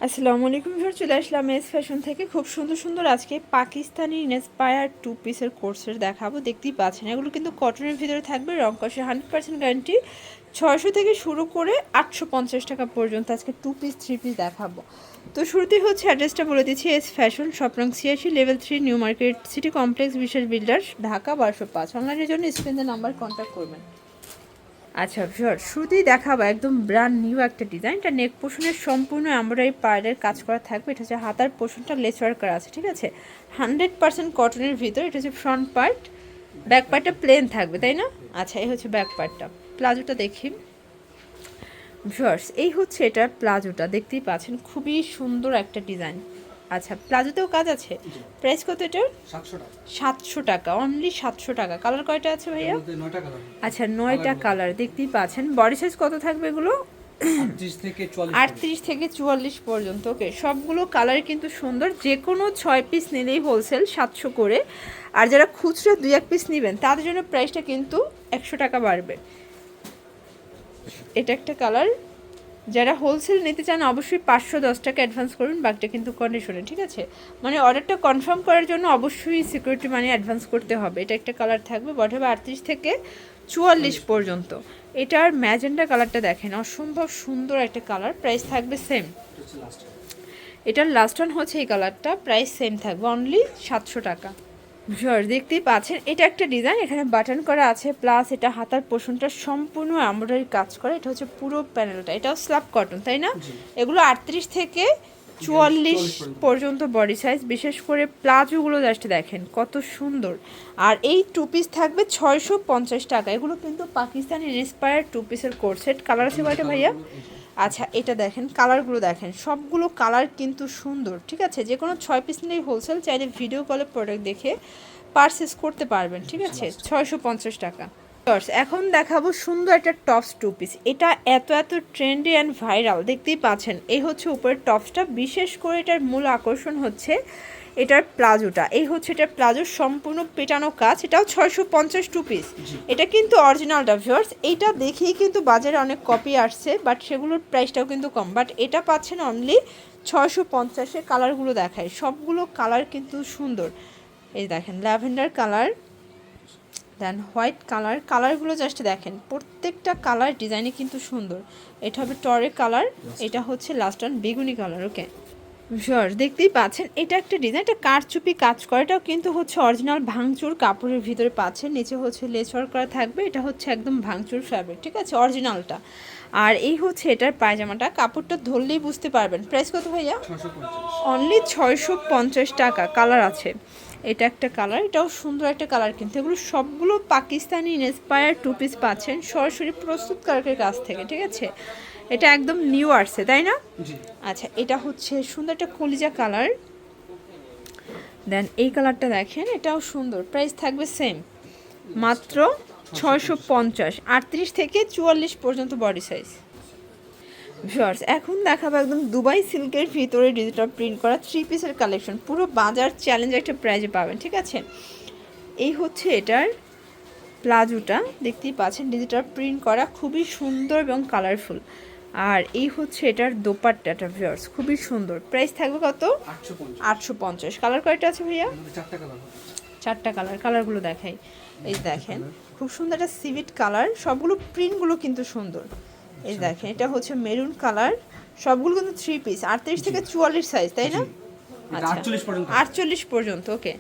আসসালামু আলাইকুম ভিউয়ার, চলে আসলাম এস ফ্যাশন থেকে। খুব সুন্দর সুন্দর আজকে পাকিস্তানি ইন্সপায়ার টু পিসের কোর্সের দেখাবো। দেখতেই পাচ্ছেন এগুলো কিন্তু কটনের ভিতরে থাকবে, রং কষে 100% গ্যারান্টি। 600 থেকে শুরু করে 850 টাকা পর্যন্ত আজকে টু পিস থ্রি পিস দেখাবো। তো শুরুতেই হচ্ছে অ্যাড্রেসটা বলে দিচ্ছি, এস ফ্যাশন, শপ নং 86, level 3, new market, city complex, বিশেষ বিল্ডার্স, ঢাকা 1205। অনলাইনের জন্য স্ক্রিনের নাম্বার কন্ট্যাক্ট করবেন। আচ্ছা ভিউয়ার, শুরুতেই দেখাবো একদম ব্র্যান্ড নিউ একটা ডিজাইন। এটা নেক পোর্শনের সম্পূর্ণ এমব্রয়ডারি পার্লের কাজ করা থাকবে। এটা হচ্ছে হাতার পোর্শনটা লেস ওয়ার্ক করা আছে, ঠিক আছে। 100% কটনের ভিতর। এটা হচ্ছে ফ্রন্ট পার্ট, ব্যাক পার্টটা প্লেন থাকবে, তাই না? আচ্ছা, এই হচ্ছে ব্যাক পার্টটা। প্লাজোটা দেখি ভিউয়ার্স, এই হচ্ছে এটা প্লাজোটা, দেখতেই পাচ্ছেন খুবই সুন্দর একটা ডিজাইন। আচ্ছা, প্লাজোতেও কাজ আছে। প্রাইস কত এটার? 700 টাকা, অনলি 700 টাকা। কালার কয়টা আছে ভাইয়া? আচ্ছা, 9টা কালার, দেখতেই পাচ্ছেন। বডি সাইজ কত থাকবে এগুলো? 38 থেকে 44 পর্যন্ত। ওকে, সবগুলো কালার কিন্তু সুন্দর। যে কোনো 6 পিস নিলেই হোলসেল 700 করে, আর যারা খুচরা 2-1 পিস নেবেন তাদের জন্য প্রাইসটা কিন্তু 100 টাকা বাড়বে। এটা একটা কালার। যারা হোলসেল নিতে চান অবশ্যই 510 টাকা অ্যাডভান্স করুন, বাকিটা কিন্তু কন্ডিশনে, ঠিক আছে। মানে অর্ডারটা কনফার্ম করার জন্য অবশ্যই সিকিউরিটি মানি অ্যাডভান্স করতে হবে। এটা একটা কালার থাকবে, বডি হবে 38 থেকে 44 পর্যন্ত। এটার ম্যাজেন্ডা কালারটা দেখেন, অসম্ভব সুন্দর একটা কালার। প্রাইস থাকবে সেম। এটার লাস্ট ওয়ান হচ্ছে এই কালারটা, প্রাইস সেম থাকবে, অনলি 700 টাকা। ভিউয়ার, দেখতেই পাচ্ছেন এটা একটা ডিজাইন, এখানে বাটন করা আছে, প্লাস এটা হাতার পোর্শনটা সম্পূর্ণ এমব্রয়ডারি কাজ করা। এটা হচ্ছে পুরো প্যানেলটা। এটাও স্ল্যাব কটন, তাই না? এগুলো 38 থেকে 44 পর্যন্ত বডি সাইজ। বিশেষ করে প্লাজোগুলো জাস্ট দেখেন কত সুন্দর। আর এই টু পিস থাকবে 650 টাকা। এগুলো কিন্তু পাকিস্তানি ইন্সপায়ার টু পিসের কোর্স সেট। কালার আছে কয়টা ভাইয়া? আচ্ছা, এটা দেখেন, কালারগুলো দেখেন, সবগুলো কালার কিন্তু সুন্দর, ঠিক আছে। যে কোনো 6 পিস নিলেই হোলসেল, চাইলে ভিডিও কলে প্রোডাক্ট দেখে পারচেস করতে পারবেন, ঠিক আছে। 650 টাকা। এখন দেখাবো সুন্দর একটা টপস টু পিস। এটা এত এত ট্রেন্ডি অ্যান্ড ভাইরাল, দেখতেই পাচ্ছেন। এই হচ্ছে উপরের টপসটা। বিশেষ করে এটার মূল আকর্ষণ হচ্ছে এটার প্লাজোটা। এই হচ্ছে এটার প্লাজো, সম্পূর্ণ পেটানো কাজ। এটাও 650 টু পিস। এটা কিন্তু অরিজিনালটা ভিউয়ার্স। এইটা দেখেই কিন্তু বাজারে অনেক কপি আসছে, বাট সেগুলোর প্রাইসটাও কিন্তু কম। বাট এটা পাচ্ছেন অনলি 650-এ। কালারগুলো দেখায়, সবগুলো কালার কিন্তু সুন্দর। এই দেখেন, ল্যাভেন্ডার কালার, দেন হোয়াইট কালার। কালারগুলো জাস্ট দেখেন, প্রত্যেকটা কালার ডিজাইনে কিন্তু সুন্দর। এটা হবে টরে কালার, এটা হচ্ছে লাস্ট ওয়ান বেগুনি কালার। ওকে ভিউয়ার্স, দেখতেই পাচ্ছেন এটা একটা ডিজাইন। এটা কারচুপি কাজ করা, এটাও কিন্তু হচ্ছে অরিজিনাল ভাঙচুর কাপড়ের ভিতরে পাচ্ছেন। নিচে হচ্ছে লেস ওয়ার্ক করা থাকবে। এটা হচ্ছে একদম ভাঙচুর ফ্যাব্রিক, ঠিক আছে, অরিজিনালটা। আর এই হচ্ছে এটার পায়জামাটা, কাপড়টা ধরলেই বুঝতে পারবেন। প্রাইস কত ভাইয়া? অনলি 650 টাকা। কালার আছে, এটা একটা কালার, এটাও সুন্দর একটা কালার। কিন্তু এগুলো সবগুলো পাকিস্তানি ইন্সপায়ার টু পিস পাচ্ছেন সরাসরি প্রস্তুতকারকের কাছ থেকে, ঠিক আছে। এটা একদম নিউ আসছে, তাই না? আচ্ছা, এটা হচ্ছে সুন্দর একটা কলিজা কালার। দেন এই কালারটা দেখেন, এটাও সুন্দর। প্রাইস থাকবে সেম, মাত্র 650। 38 থেকে 44 পর্যন্ত বডি সাইজ। ভিউয়ার্স, এখন দেখাবো একদম দুবাই সিল্কের ভিতরে ডিজিটাল প্রিন্ট করা থ্রি পিসের কালেকশন। পুরো বাজার চ্যালেঞ্জ একটা প্রাইজে পাবেন, ঠিক আছে। এই হচ্ছে এটার প্লাজোটা, দেখতেই পাচ্ছেন ডিজিটাল প্রিন্ট করা, খুবই সুন্দর এবং কালারফুল। আর এই হচ্ছে এটার দোপাট্টাটা ভিউয়ার্স, খুবই সুন্দর। প্রাইস থাকবে কত? 850। কালার কয়টা আছে ভাইয়া? 4টা কালার। কালারগুলো দেখাই, এই দেখেন, খুব সুন্দর একটা সিভিট কালার। সবগুলো প্রিন্টগুলো কিন্তু সুন্দর। এই দেখেন, এটা হচ্ছে মেরুন কালার। সবগুলো কিন্তু থ্রি পিস, 38 থেকে 44 সাইজ, তাই না? আচ্ছা, 48 পর্যন্ত। ওকে,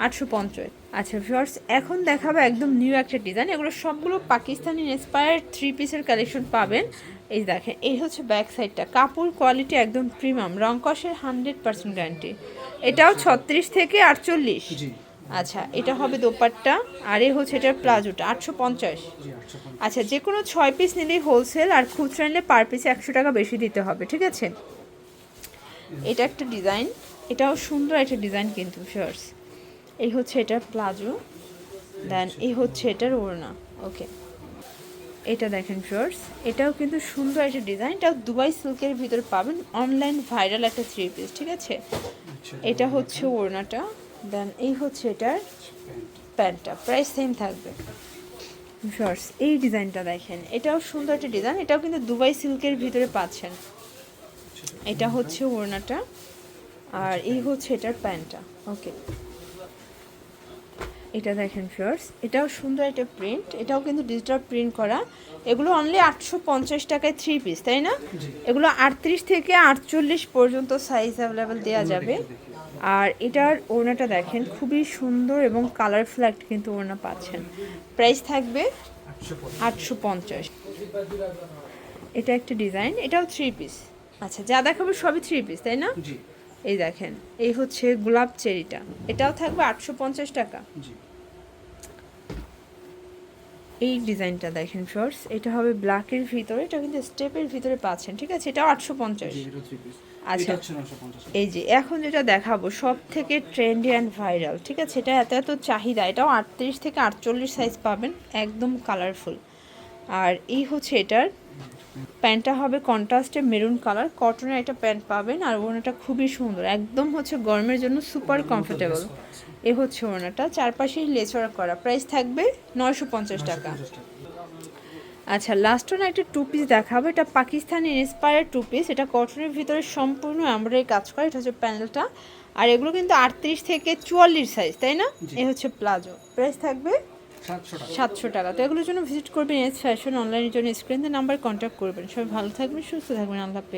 850। আচ্ছা ভিউয়ার্স, এখন দেখাবো একদম নিউ একটা ডিজাইন। এগুলো সবগুলো পাকিস্তানি ইন্সপায়ার্ড থ্রি পিসের কালেকশন পাবেন। এই দেখেন, এই হচ্ছে ব্যাক সাইডটা। কাপড় কোয়ালিটি একদম প্রিমিয়াম, রং কষের 100% গ্যারান্টি। এটাও 36 থেকে 48। আচ্ছা, এটা হবে দোপাট্টা। আর এই হচ্ছে এটার প্লাজোটা, 850। আচ্ছা, যে কোনো 6 পিস নিলেই হোলসেল, আর খুচরা নিলে পার পিসে 100 টাকা বেশি দিতে হবে, ঠিক আছে। এটা একটা ডিজাইন, এটাও সুন্দর একটা ডিজাইন কিন্তু ভিউয়ার্স। এই হচ্ছে এটার প্লাজো, দেন এই হচ্ছে এটার ওড়না। ওকে, এটা দেখেন ভিউয়ার্স, এটাও কিন্তু সুন্দর একটা ডিজাইন। এটাও দুবাই সিল্কের ভিতরে পাবেন, অনলাইন ভাইরাল একটা থ্রি পিস, ঠিক আছে। এটা হচ্ছে ওড়নাটা, দেন এই হচ্ছে এটার প্যান্টটা। প্রাইস সেম থাকবে ভিউয়ার্স। এই ডিজাইনটা দেখেন, এটাও সুন্দর একটা ডিজাইন। এটাও কিন্তু দুবাই সিল্কের ভিতরে পাচ্ছেন। এটা হচ্ছে ওড়নাটা, আর এই হচ্ছে এটার প্যান্টটা। ওকে, এটা দেখেন ফিয়ার্স, এটাও সুন্দর একটা প্রিন্ট, এটাও কিন্তু ডিজিটাল প্রিন্ট করা। এগুলো অনলি 850 টাকায় 3 পিস, তাই না? এগুলো 38 থেকে 48 পর্যন্ত সাইজ অ্যাভেলেবেল দেওয়া যাবে। আর এটার ওড়নাটা দেখেন, খুবই সুন্দর এবং কালারফুল একটা কিন্তু ওড়না পাচ্ছেন। প্রাইস থাকবে 850। এটা একটা ডিজাইন, এটাও 3 পিস। আচ্ছা, যা দেখাবো সবই 3 পিস, তাই না? এই দেখেন, এই হচ্ছে গোলাপ চেরিটা, এটাও থাকবে 850 টাকা। এই ডিজাইনটা দেখেন ফ্রেন্ডস, এটা হবে ব্ল্যাকের ভিতরে, এটা কিন্তু স্টেপের ভিতরে পাচ্ছেন, ঠিক আছে? এটাও 850। আচ্ছা, এই যে এখন যেটা দেখাবো সব থেকে ট্রেন্ডি অ্যান্ড ভাইরাল, ঠিক আছে? এটা এত এত চাহিদা, এটাও 38 থেকে 48 সাইজ পাবেন, একদম কালারফুল। আর এই হচ্ছে এটার প্যান্টটা হবে কন্ট্রাস্টে মেরুন কালার, কটনের একটা প্যান্ট পাবেন। আর ওড়নাটা খুবই সুন্দর, একদম হচ্ছে গরমের জন্য সুপার কমফোর্টেবল। এ হচ্ছে ওড়নাটা, চারপাশেই লেচওয়ার্ক করা। প্রাইস থাকবে 950 টাকা। আচ্ছা, লাস্ট ওয়ান একটা টু পিস দেখাবো, এটা পাকিস্তানি ইন্সপায়ার্ড টু পিস, এটা কটনের ভিতরে সম্পূর্ণ এমব্রয়ডারি কাজ করা। এটা হচ্ছে প্যানেলটা, আর এগুলো কিন্তু 38 থেকে 44 সাইজ, তাই না? এ হচ্ছে প্লাজো। প্রাইস থাকবে 700 টাকা। তো এগুলোর জন্য ভিজিট করবেন এস ফ্যাশন অনলাইনের জন্য স্ক্রিন নাম্বার কন্ট্যাক্ট করবেন। সবাই ভালো থাকবেন, সুস্থ থাকবেন, আল্লাহ হাফেজ।